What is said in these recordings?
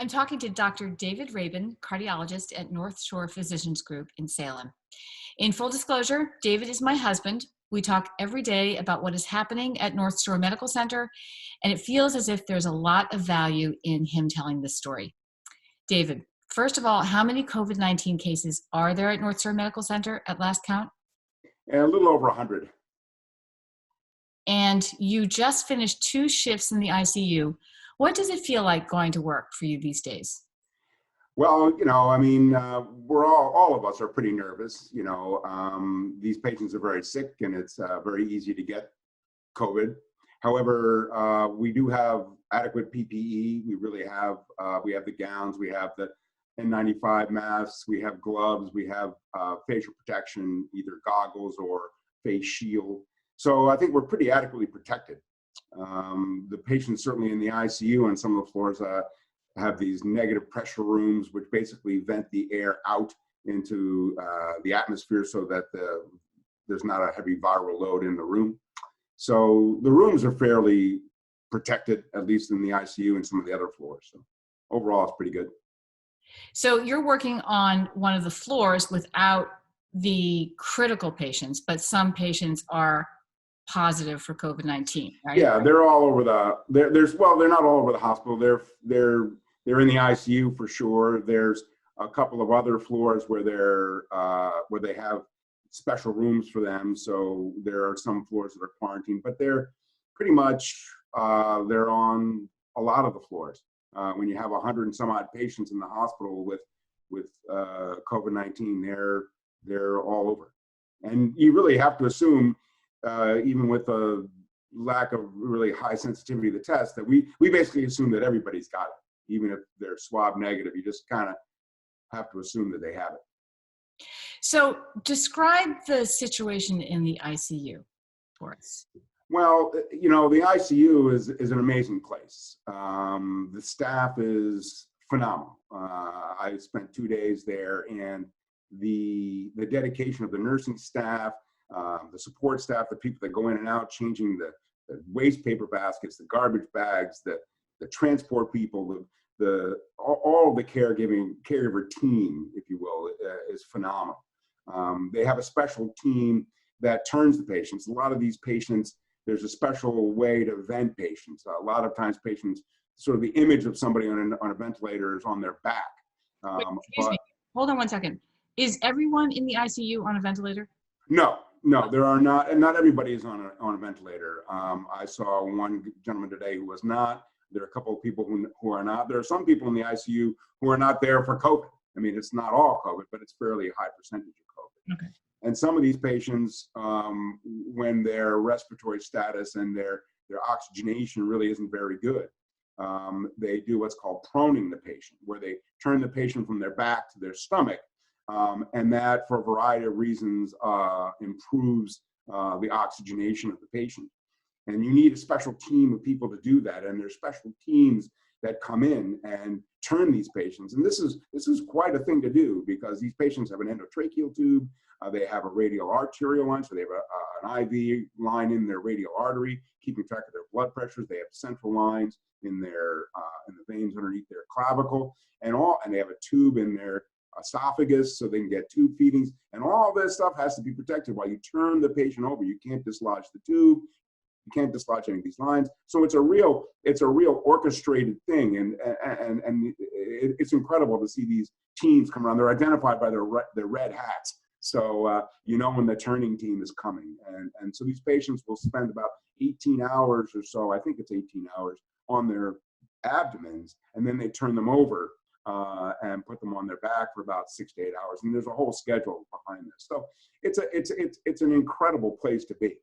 I'm talking to Dr. David Rabin, cardiologist at North Shore Physicians Group in Salem. In full disclosure, David is my husband. We talk every day about what is happening at North Shore Medical Center, and it feels as if there's a lot of value in him telling this story. David, first of all, how many COVID-19 cases are there at North Shore Medical Center at last count? And a little over 100. And you just finished 2 shifts in the ICU. What does it feel like going to work for you these days? Well, we're all of us are pretty nervous. These patients are very sick, and it's very easy to get COVID. However, we do have adequate PPE. We have the gowns, we have the N95 masks, we have gloves, we have facial protection, either goggles or face shield. So I think we're pretty adequately protected. The patients certainly in the ICU on some of the floors have these negative pressure rooms, which basically vent the air out into the atmosphere so that there's not a heavy viral load in the room. So the rooms are fairly protected, at least in the ICU and some of the other floors. So overall, it's pretty good. So you're working on one of the floors without the critical patients, but some patients are positive for COVID-19, right? Yeah, they're all over they're not all over the hospital. They're in the ICU for sure. There's a couple of other floors where they have special rooms for them. So there are some floors that are quarantined, but they're pretty much they're on a lot of the floors. When you have 100 and some odd patients in the hospital with COVID-19, they're all over. And you really have to assume, even with a lack of really high sensitivity of the test, that we basically assume that everybody's got it, even if they're swab negative. You just kind of have to assume that they have it. So describe the situation in the ICU for us. Well, the ICU is an amazing place. The staff is phenomenal. I spent 2 days there, and the dedication of the nursing staff, the support staff, the people that go in and out, changing the waste paper baskets, the garbage bags, the transport people, all the caregiver team, if you will, is phenomenal. They have a special team that turns the patients. A lot of these patients, there's a special way to vent patients. A lot of times patients, sort of the image of somebody on a ventilator is on their back. Wait, excuse me. Hold on one second. Is everyone in the ICU on a ventilator? No, there are not, and not everybody is on a ventilator. I saw one gentleman today who was not. There are a couple of people who are not. There are some people in the ICU who are not there for COVID. I mean, it's not all COVID, but it's fairly a high percentage of COVID. Okay. And some of these patients, when their respiratory status and their oxygenation really isn't very good, they do what's called proning the patient, where they turn the patient from their back to their stomach. And that, for a variety of reasons, improves the oxygenation of the patient. And you need a special team of people to do that. And there's special teams that come in and turn these patients. And this is quite a thing to do, because these patients have an endotracheal tube. They have a radial arterial line, so they have an IV line in their radial artery, keeping track of their blood pressures. They have central lines in the veins underneath their clavicle, and they have a tube in their esophagus so they can get tube feedings. And all this stuff has to be protected while you turn the patient over. You can't dislodge the tube. You can't dislodge any of these lines. So it's a real orchestrated thing, and it's incredible to see these teams come around. They're identified by their red hats, so when the turning team is coming. And so these patients will spend about 18 hours or so, I think it's 18 hours, on their abdomens, and then they turn them over and put them on their back for about 6 to 8 hours. And there's a whole schedule behind this. So it's an incredible place to be.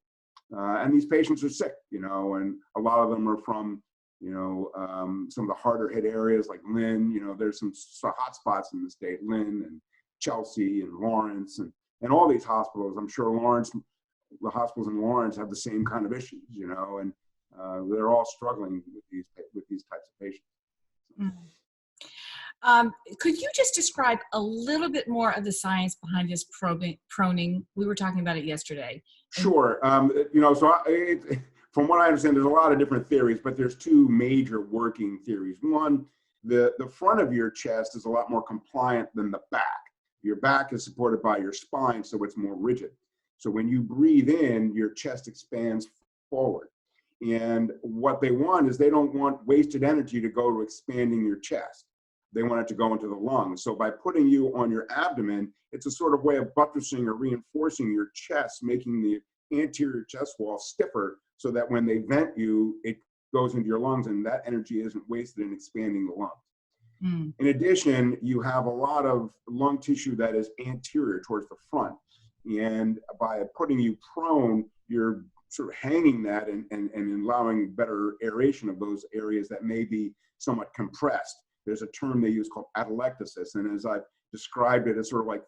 And these patients are sick, and a lot of them are from, some of the harder hit areas like Lynn. There's some hot spots in the state, Lynn and Chelsea and Lawrence and all these hospitals. I'm sure the hospitals in Lawrence have the same kind of issues, and they're all struggling with these types of patients. Mm-hmm. Could you just describe a little bit more of the science behind this proning? We were talking about it yesterday. Sure. From what I understand, there's a lot of different theories, but there's 2 major working theories. One, The front of your chest is a lot more compliant than the back. Your back is supported by your spine, so it's more rigid. So when you breathe in, your chest expands forward. And what they want is they don't want wasted energy to go to expanding your chest. They want it to go into the lungs. So by putting you on your abdomen, it's a sort of way of buttressing or reinforcing your chest, making the anterior chest wall stiffer so that when they vent you, it goes into your lungs and that energy isn't wasted in expanding the lungs. Mm. In addition, you have a lot of lung tissue that is anterior towards the front. And by putting you prone, you're sort of hanging that and allowing better aeration of those areas that may be somewhat compressed. There's a term they use called atelectasis. And as I've described it, it's sort of like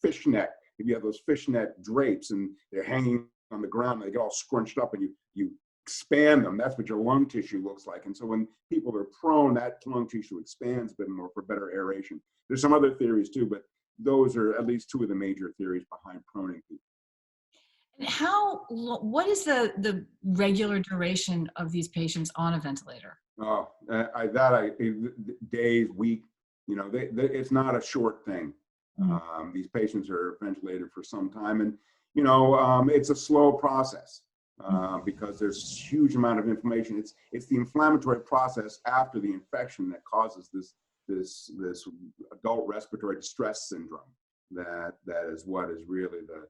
fishnet. If you have those fishnet drapes and they're hanging on the ground, they get all scrunched up and you expand them. That's what your lung tissue looks like. And so when people are prone, that lung tissue expands a bit more for better aeration. There's some other theories too, but those are at least two of the major theories behind proning people. And what is the regular duration of these patients on a ventilator? Oh, days, week, it's not a short thing. Mm. These patients are ventilated for some time, and it's a slow process because there's a huge amount of inflammation. It's the inflammatory process after the infection that causes this adult respiratory distress syndrome. That is what is really the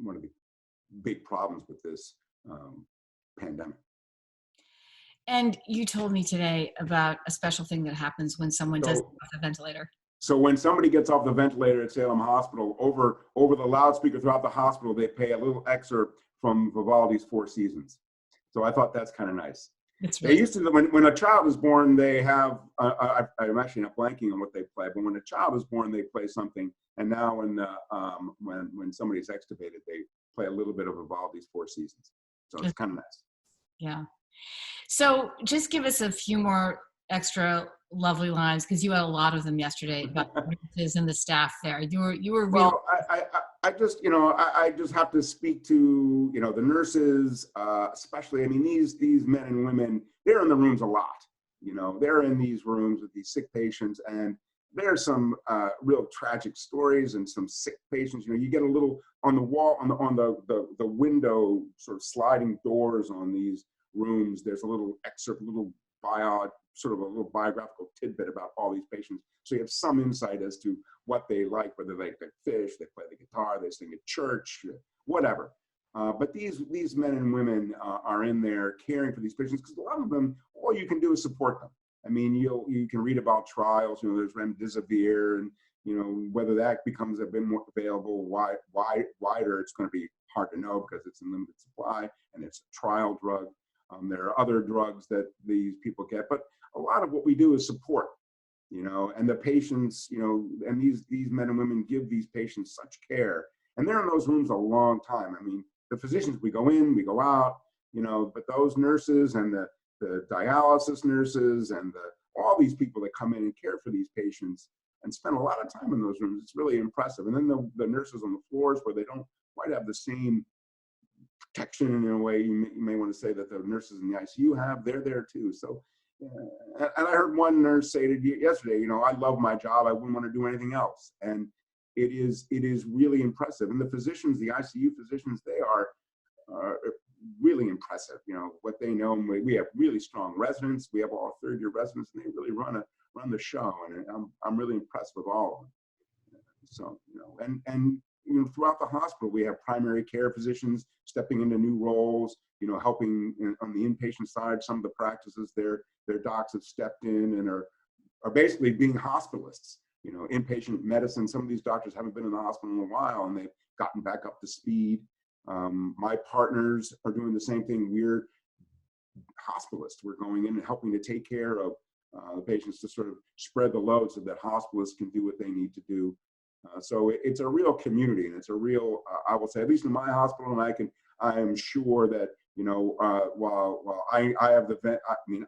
one of the big problems with this pandemic. And you told me today about a special thing that happens when someone does So, get off the ventilator. So when somebody gets off the ventilator at Salem Hospital, over the loudspeaker throughout the hospital, they play a little excerpt from Vivaldi's Four Seasons. So I thought that's kind of nice. It's They really used to, when a child is born, they have, I'm actually not blanking on what they play, but when a child is born, they play something. And now when somebody's extubated, they play a little bit of Vivaldi's Four Seasons. So it's kind of nice. yeah. So just give us a few more extra lovely lines, because you had a lot of them yesterday about the nurses and the staff there. You were really Well, I just have to speak to the nurses, especially. I mean, these men and women, they're in the rooms a lot. They're in these rooms with these sick patients, and there's some real tragic stories and some sick patients. You get a little on the wall, on the window, sort of sliding doors on these rooms. There's a little excerpt, a little biographical tidbit about all these patients. So you have some insight as to what they like, whether they fish, they play the guitar, they sing at church, whatever. But these men and women are in there caring for these patients, because a lot of them, all you can do is support them. I mean, you can read about trials. There's remdesivir, and whether that becomes a bit more available, wider, it's going to be hard to know because it's in limited supply and it's a trial drug. There are other drugs that these people get, but a lot of what we do is support, and the patients, and these men and women give these patients such care, and they're in those rooms a long time. I mean, the physicians, we go in, we go out, but those nurses and the dialysis nurses and all these people that come in and care for these patients and spend a lot of time in those rooms, it's really impressive. And then the nurses on the floors where they don't quite have the same protection in a way you may want to say that the nurses in the ICU have, they're there too. So, and I heard one nurse say to you yesterday, I love my job. I wouldn't want to do anything else. And it is really impressive. And the physicians, the ICU physicians, they are really impressive. What they know. And we have really strong residents. We have all third-year residents, and they really run the show. And I'm really impressed with all of them. So, and throughout the hospital, we have primary care physicians stepping into new roles, helping on the inpatient side. Some of the practices, their docs have stepped in and are basically being hospitalists. Inpatient medicine, some of these doctors haven't been in the hospital in a while, and they've gotten back up to speed. My partners are doing the same thing. We're hospitalists. We're going in and helping to take care of the patients, to sort of spread the load so that hospitalists can do what they need to do. So it's a real community, and it's a real, I will say, at least in my hospital, and I am sure that, while I have the vent,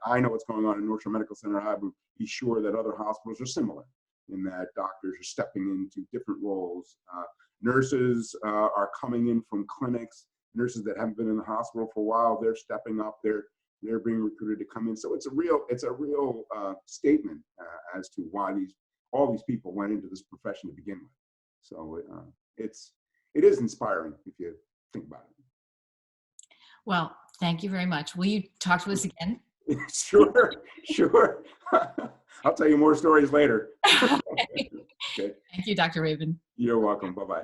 I know what's going on in North Shore Medical Center. I would be sure that other hospitals are similar in that doctors are stepping into different roles. Nurses are coming in from clinics. Nurses that haven't been in the hospital for a while, they're stepping up. They're they're being recruited to come in. So it's a real statement as to why all these people went into this profession to begin with. So it is inspiring if you think about it. Well, thank you very much. Will you talk to us again? Sure. I'll tell you more stories later. Okay. Okay. Thank you, Dr. Rabin. You're welcome. Bye-bye.